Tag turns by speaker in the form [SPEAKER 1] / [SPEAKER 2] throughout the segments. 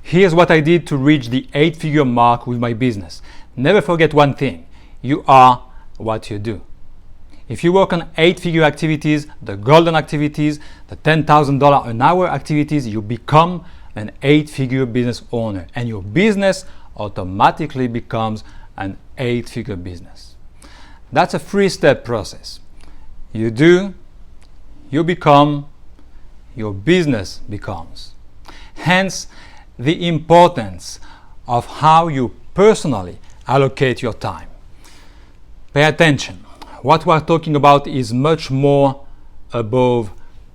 [SPEAKER 1] Here's what I did to reach the 8-figure mark with my business. Never forget one thing: you are what you do. If you work on 8-figure activities, the golden activities, the $10,000 an hour activities, you become an 8-figure business owner, and your business automatically becomes an 8-figure business. That's a 3-step process. You do, you become, your business becomes. Hence, the importance of how you personally allocate your time. Pay attention. What we're talking about is much more above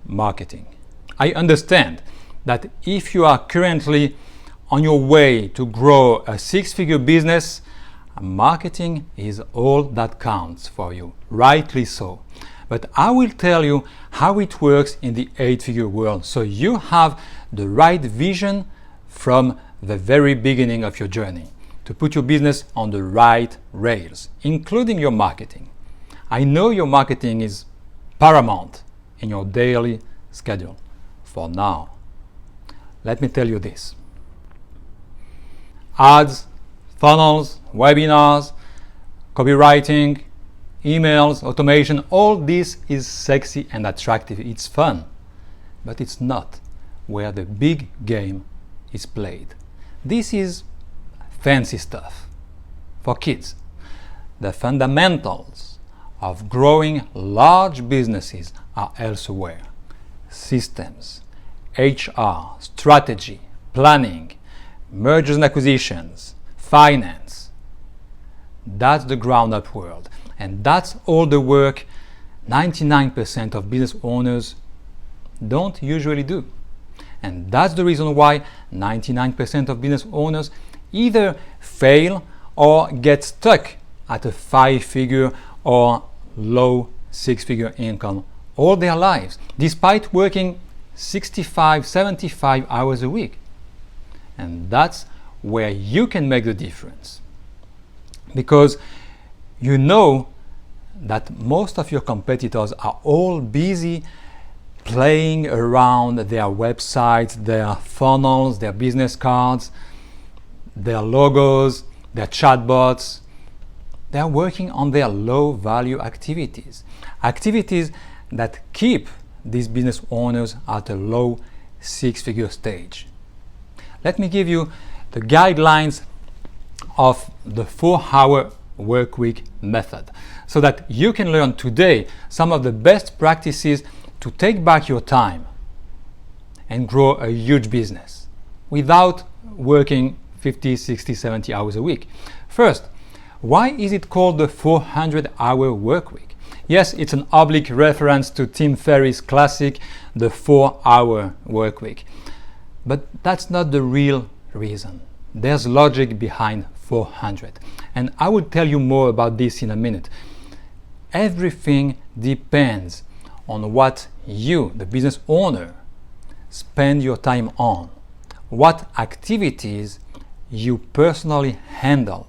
[SPEAKER 1] marketing. I understand that if you are currently on your way to grow a 6-figure business, marketing is all that counts for you, rightly so. But I will tell you how it works in the 8-figure world, so you have the right vision from the very beginning of your journey to put your business on the right rails, including your marketing. I know your marketing is paramount in your daily schedule for now. Let me tell you this: ads, funnels, webinars, copywriting, emails, automation, all this is sexy and attractive. It's fun, but it's not where the big game is played. This is fancy stuff for kids. The fundamentals of growing large businesses are elsewhere. Systems, HR, strategy, planning, mergers and acquisitions, finance. That's the ground-up world. And that's all the work 99% of business owners don't usually do. And that's the reason why 99% of business owners either fail or get stuck at a 5-figure or low 6-figure income all their lives, despite working 65, 75 hours a week. And that's where you can make the difference. Because you know that most of your competitors are all busy playing around their websites, their funnels, their business cards, their logos, their chatbots. They're working on their low-value activities, activities that keep these business owners at a low 6-figure stage. Let me give you the guidelines of the 4-hour workweek method so that you can learn today some of the best practices to take back your time and grow a huge business without working 50, 60, 70 hours a week. First, why is it called the 400-hour work week? Yes, it's an oblique reference to Tim Ferriss's classic, the 4-hour work week. But that's not the real reason. There's logic behind 400. And I will tell you more about this in a minute. Everything depends on what you, the business owner, spend your time on, what activities you personally handle,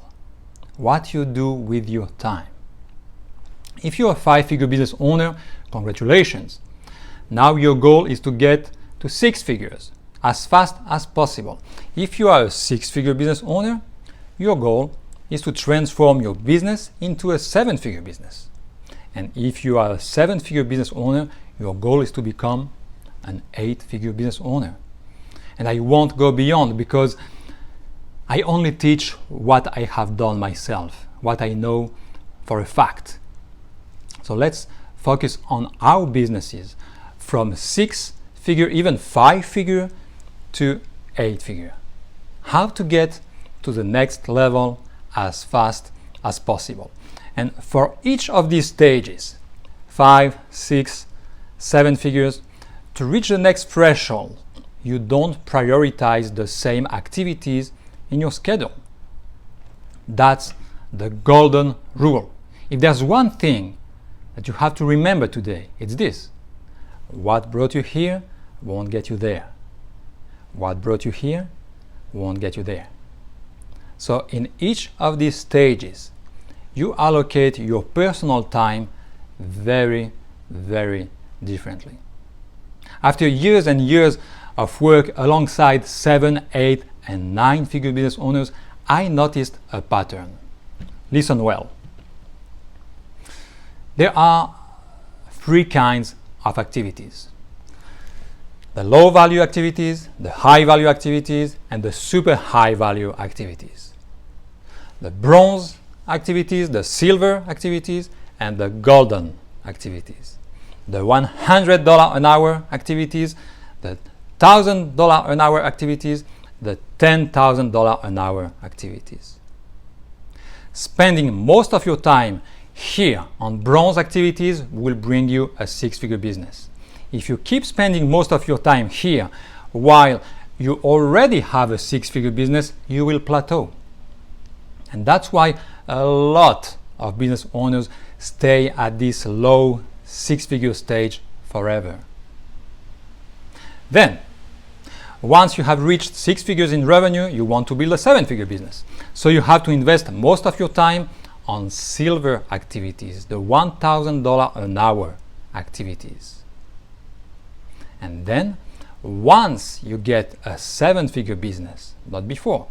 [SPEAKER 1] what you do with your time. If you're a 5-figure business owner, congratulations. Now your goal is to get to 6 figures as fast as possible. If you are a 6-figure business owner, your goal is to transform your business into a 7-figure business. And if you are a 7-figure business owner, your goal is to become an 8-figure business owner. And I won't go beyond because I only teach what I have done myself, what I know for a fact. So let's focus on our businesses from 6-figure, even 5-figure to 8-figure. How to get to the next level as fast as possible. And for each of these stages, 5, 6, 7 figures, to reach the next threshold, you don't prioritize the same activities in your schedule. That's the golden rule. If there's one thing that you have to remember today, it's this: what brought you here won't get you there. What brought you here won't get you there. So in each of these stages, you allocate your personal time very, very differently. After years and years of work alongside 7, 8, and 9-figure business owners, I noticed a pattern. Listen well. There are 3 kinds of activities: the low value activities, the high value activities, and the super high value activities. The bronze activities, the silver activities, and the golden activities. The $100 an hour activities, the $1,000 an hour activities, the $10,000 an hour activities. Spending most of your time here on bronze activities will bring you a 6-figure business. If you keep spending most of your time here while you already have a 6-figure business, you will plateau. And that's why a lot of business owners stay at this low 6-figure stage forever. Then, once you have reached 6 figures in revenue, you want to build a 7-figure business. So you have to invest most of your time on silver activities, the $1,000 an hour activities. And then, once you get a 7-figure business, not before.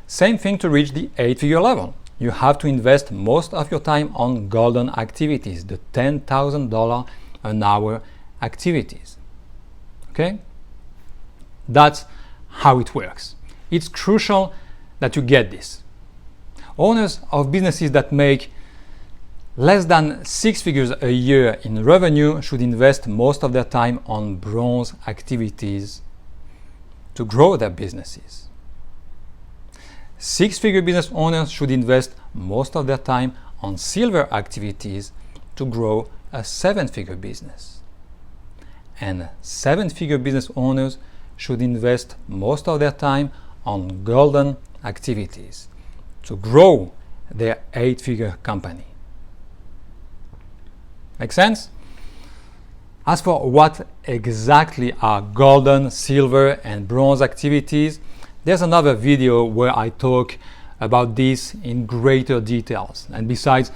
[SPEAKER 1] Same thing to reach the 8-figure level. You have to invest most of your time on golden activities, the $10,000 an hour activities. Okay? That's how it works. It's crucial that you get this. Owners of businesses that make less than 6 figures a year in revenue should invest most of their time on bronze activities to grow their businesses. 6-figure business owners should invest most of their time on silver activities to grow a 7-figure business. And 7-figure business owners should invest most of their time on golden activities to grow their 8-figure company. Make sense? As for what exactly are golden, silver, and bronze activities, there's another video where I talk about this in greater details. And besides,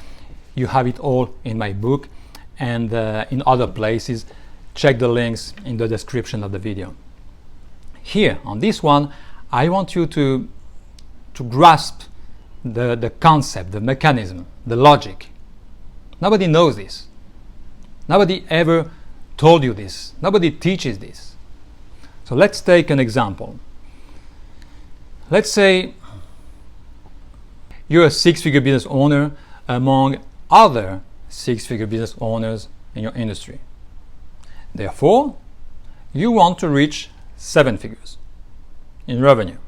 [SPEAKER 1] you have it all in my book and in other places. Check the links in the description of the video. Here, on this one, I want you to grasp the concept, the mechanism, the logic. Nobody knows this. Nobody ever told you this. Nobody teaches this. So let's take an example. Let's say you're a 6-figure business owner among other 6-figure business owners in your industry. Therefore, you want to reach 7 figures in revenue.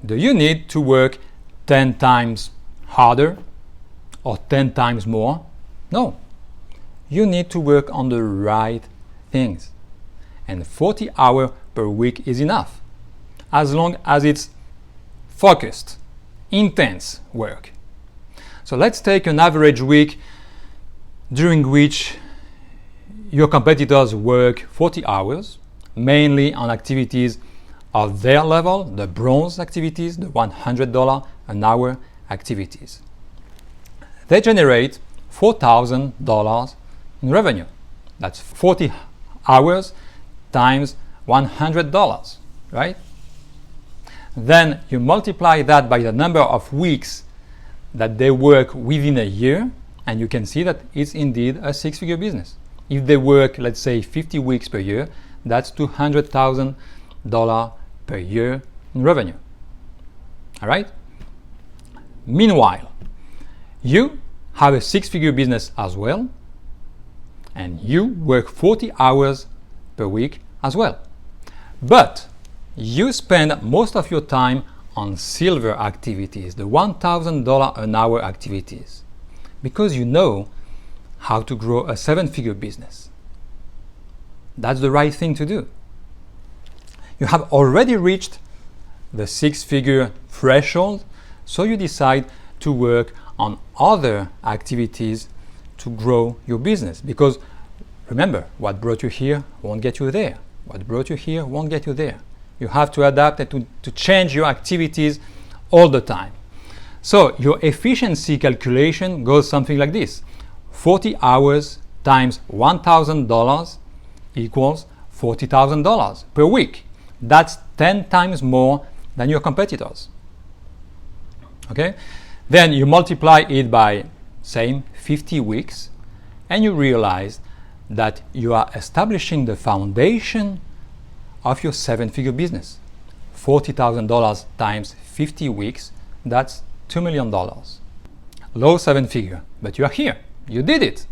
[SPEAKER 1] Do you need to work 10 times harder or 10 times more? No. You need to work on the right things. And 40 hours per week is enough, as long as it's focused, intense work. So let's take an average week during which your competitors work 40 hours, mainly on activities of their level, the bronze activities, the $100 an hour activities. They generate $4,000 in revenue. That's 40 hours times $100, right? Then you multiply that by the number of weeks that they work within a year, and you can see that it's indeed a 6-figure business. If they work, let's say, 50 weeks per year, that's $200,000 per year in revenue. All right? Meanwhile, you have a 6-figure business as well, and you work 40 hours per week as well. But you spend most of your time on silver activities, the $1,000 an hour activities, because you know how to grow a 7-figure business. That's the right thing to do. You have already reached the 6-figure threshold, so you decide to work on other activities to grow your business. Because remember, what brought you here won't get you there. What brought you here won't get you there. You have to adapt and to change your activities all the time. So your efficiency calculation goes something like this. 40 hours times $1,000 equals $40,000 per week. That's 10 times more than your competitors. Okay? Then you multiply it by, same, 50 weeks, and you realize that you are establishing the foundation of your 7-figure business. $40,000 times 50 weeks, that's $2 million. Low 7-figure, but you are here. You did it.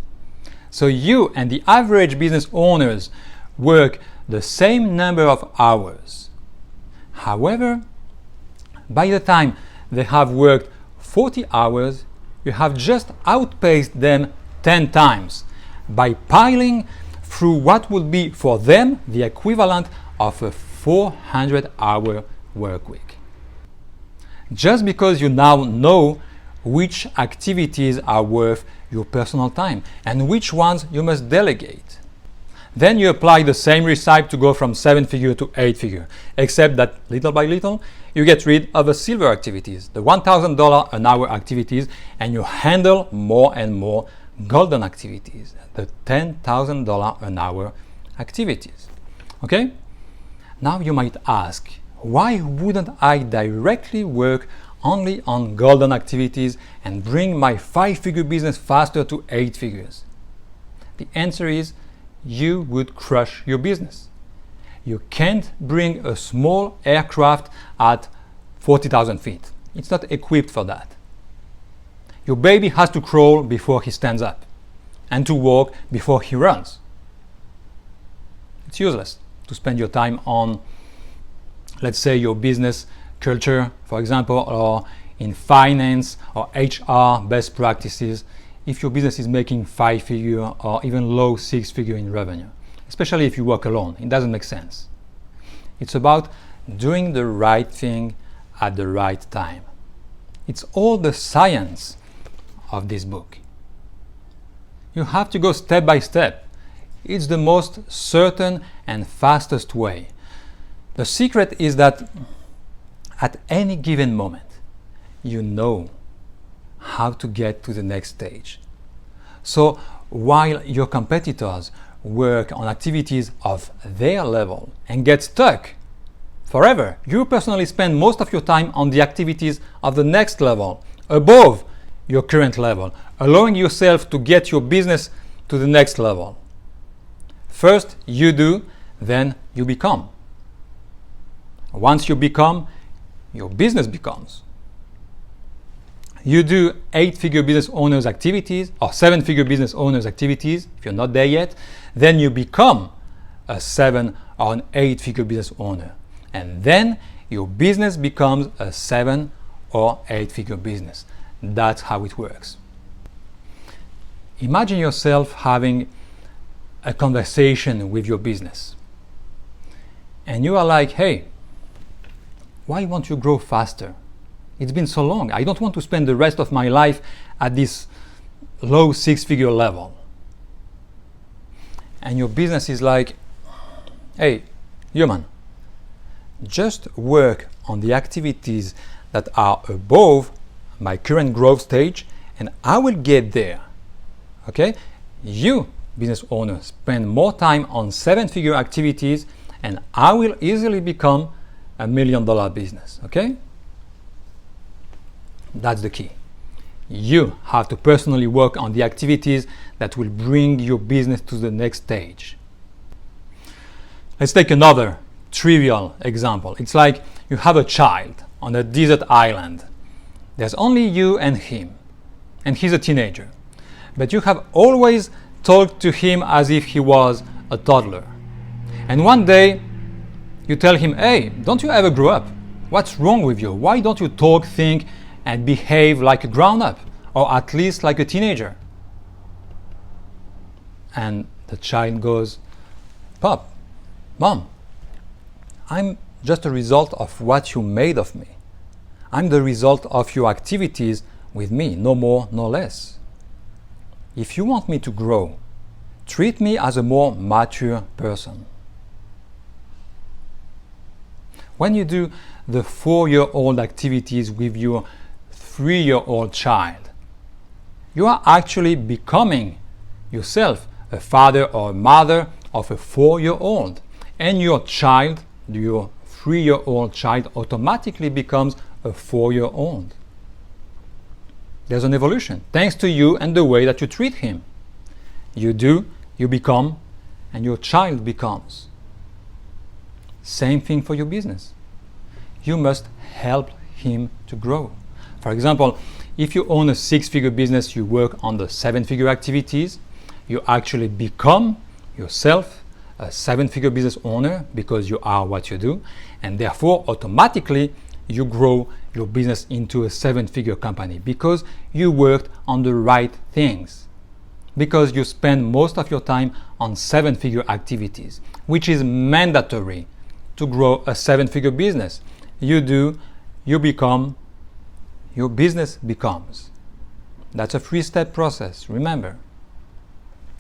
[SPEAKER 1] So you and the average business owners work the same number of hours. However, by the time they have worked 40 hours, you have just outpaced them 10 times by piling through what would be for them the equivalent of a 400-hour work week. Just because you now know which activities are worth your personal time and which ones you must delegate. Then you apply the same recipe to go from 7-figure to 8-figure, except that little by little you get rid of the silver activities, the $1,000 an hour activities, and you handle more and more golden activities, the $10,000 an hour activities. Okay? Now you might ask, why wouldn't I directly work only on golden activities and bring my 5-figure business faster to 8 figures? The answer is, you would crush your business. You can't bring a small aircraft at 40,000 feet. It's not equipped for that. Your baby has to crawl before he stands up and to walk before he runs. It's useless to spend your time on, let's say, your business culture, for example, or in finance or HR best practices if your business is making 5-figure or even low 6-figure in revenue, especially if you work alone. It doesn't make sense. It's about doing the right thing at the right time. It's all the science of this book. You have to go step by step. It's the most certain and fastest way. The secret is that at any given moment, you know how to get to the next stage. So while your competitors work on activities of their level and get stuck forever, you personally spend most of your time on the activities of the next level, above your current level, allowing yourself to get your business to the next level. First you do, then you become. Once you become, your business becomes. You do 8-figure business owners activities or 7-figure business owners activities, if you're not there yet, then you become a 7 or an 8-figure business owner. And then your business becomes a 7 or 8-figure business. That's how it works. Imagine yourself having a conversation with your business. And you are like, hey, why won't you grow faster? It's been so long. I don't want to spend the rest of my life at this low 6-figure level. And your business is like, hey, human, just work on the activities that are above my current growth stage and I will get there. Okay? You, business owner, spend more time on 7-figure activities and I will easily become a $1 million business. Okay? That's the key. You have to personally work on the activities that will bring your business to the next stage. Let's take another trivial example. It's like you have a child on a desert island. There's only you and him, and he's a teenager. But you have always talked to him as if he was a toddler. And one day you tell him, hey, don't you ever grow up? What's wrong with you? Why don't you talk, think, and behave like a grown-up, or at least like a teenager? And the child goes, Pop, Mom, I'm just a result of what you made of me. I'm the result of your activities with me, no more, no less. If you want me to grow, treat me as a more mature person. When you do the 4-year-old activities with your 3-year-old child, you are actually becoming yourself a father or a mother of a 4-year-old, and your child, your 3-year-old child automatically becomes a 4-year-old. There's an evolution thanks to you and the way that you treat him. You do, you become, and your child becomes. Same thing for your business. You must help him to grow. For example, if you own a 6-figure business, you work on the 7-figure activities, you actually become yourself a 7-figure business owner because you are what you do, and therefore automatically you grow your business into a 7-figure company because you worked on the right things, because you spend most of your time on 7-figure activities, which is mandatory to grow a 7-figure business. You do, you become, your business becomes. That's a 3-step process, remember.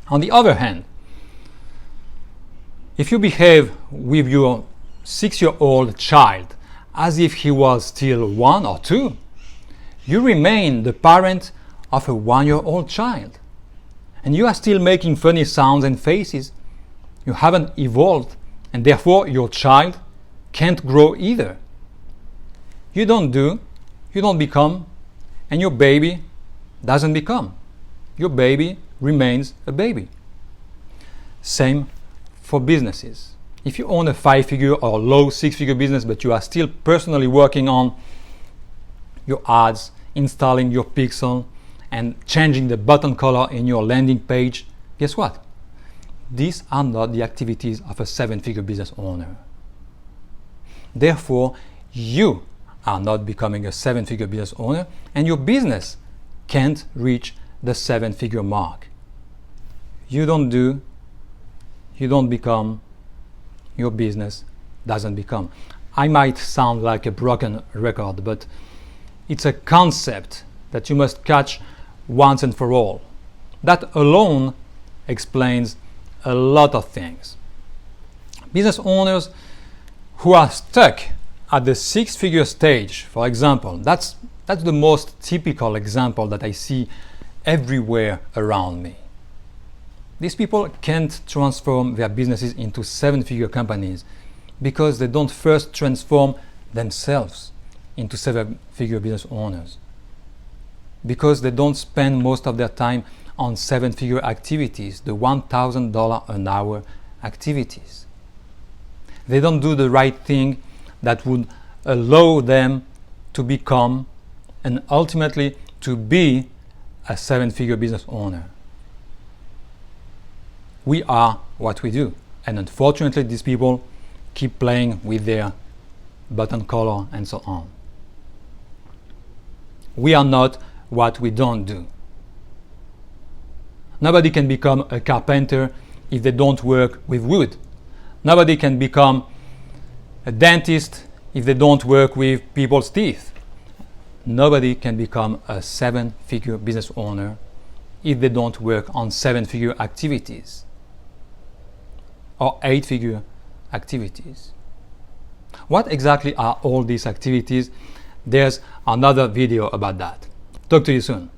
[SPEAKER 1] On the other hand, if you behave with your 6-year-old child as if he was still 1 or 2, you remain the parent of a 1-year-old child. And you are still making funny sounds and faces. You haven't evolved, and therefore your child can't grow either. You don't do, you don't become, and your baby doesn't become. Your baby remains a baby. Same for businesses. If you own a 5-figure or low 6-figure business, but you are still personally working on your ads, installing your pixel, and changing the button color in your landing page, guess what? These are not the activities of a 7-figure business owner. Therefore, you are not becoming a 7-figure business owner, and your business can't reach the 7-figure mark. You don't do, you don't become, your business doesn't become. I might sound like a broken record, but it's a concept that you must catch once and for all. That alone explains a lot of things. Business owners who are stuck at the 6-figure stage, for example, that's the most typical example that I see everywhere around me. These people can't transform their businesses into 7-figure companies because they don't first transform themselves into 7-figure business owners, because they don't spend most of their time on 7-figure activities, the $1,000 an hour activities. They don't do the right thing that would allow them to become and ultimately to be a 7-figure business owner. We are what we do, and unfortunately these people keep playing with their button color and so on. We are not what we don't do. Nobody can become a carpenter if they don't work with wood. Nobody can become a dentist if they don't work with people's teeth. Nobody can become a 7-figure business owner if they don't work on 7-figure activities or 8-figure activities. What exactly are all these activities? There's another video about that. Talk to you soon.